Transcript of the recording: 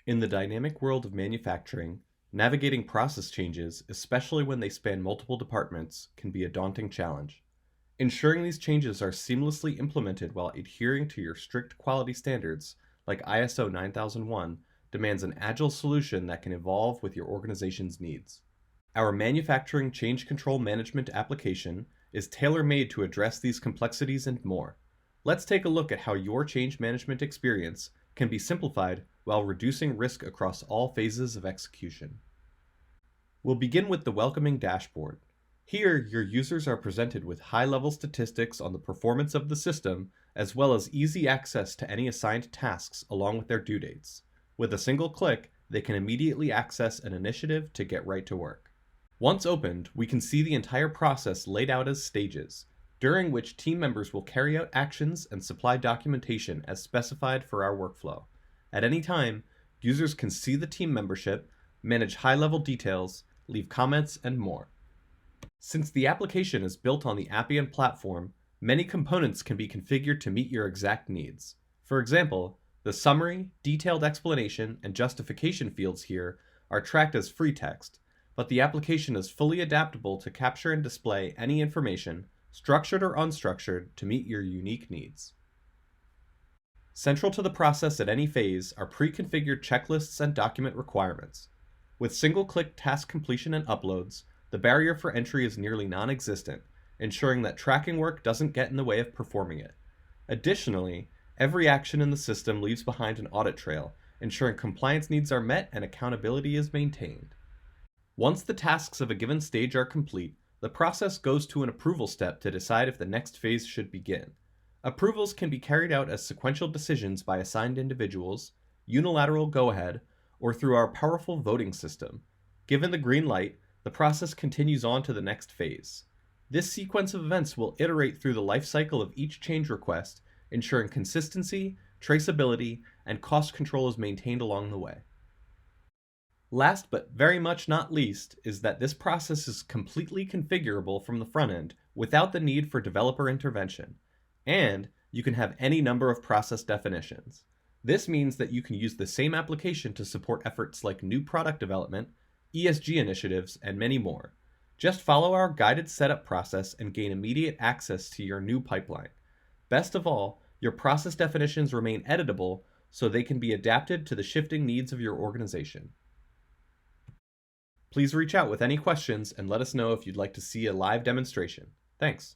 In the dynamic world of manufacturing, navigating process changes, especially when they span multiple departments, can be a daunting challenge. Ensuring these changes are seamlessly implemented while adhering to your strict quality standards, like ISO 9001, demands an agile solution that can evolve with your organization's needs. Our manufacturing change control management application is tailor-made to address these complexities and more. Let's take a look at how your change management experience can be simplified while reducing risk across all phases of execution. We'll begin with the welcoming dashboard. Here, your users are presented with high-level statistics on the performance of the system, as well as easy access to any assigned tasks along with their due dates. With a single click, they can immediately access an initiative to get right to work. Once opened, we can see the entire process laid out as stages, during which team members will carry out actions and supply documentation as specified for our workflow. At any time, users can see the team membership, manage high-level details, leave comments, and more. Since the application is built on the Appian platform, many components can be configured to meet your exact needs. For example, the summary, detailed explanation, and justification fields here are tracked as free text, but the application is fully adaptable to capture and display any information, structured or unstructured, to meet your unique needs. Central to the process at any phase are pre-configured checklists and document requirements. With single-click task completion and uploads, the barrier for entry is nearly non-existent, ensuring that tracking work doesn't get in the way of performing it. Additionally, every action in the system leaves behind an audit trail, ensuring compliance needs are met and accountability is maintained. Once the tasks of a given stage are complete, the process goes to an approval step to decide if the next phase should begin. Approvals can be carried out as sequential decisions by assigned individuals, unilateral go-ahead, or through our powerful voting system. Given the green light, the process continues on to the next phase. This sequence of events will iterate through the life cycle of each change request, ensuring consistency, traceability, and cost control is maintained along the way. Last but very much not least is that this process is completely configurable from the front end without the need for developer intervention, and you can have any number of process definitions. This means that you can use the same application to support efforts like new product development, ESG initiatives, and many more. Just follow our guided setup process and gain immediate access to your new pipeline. Best of all, your process definitions remain editable so they can be adapted to the shifting needs of your organization. Please reach out with any questions and let us know if you'd like to see a live demonstration. Thanks.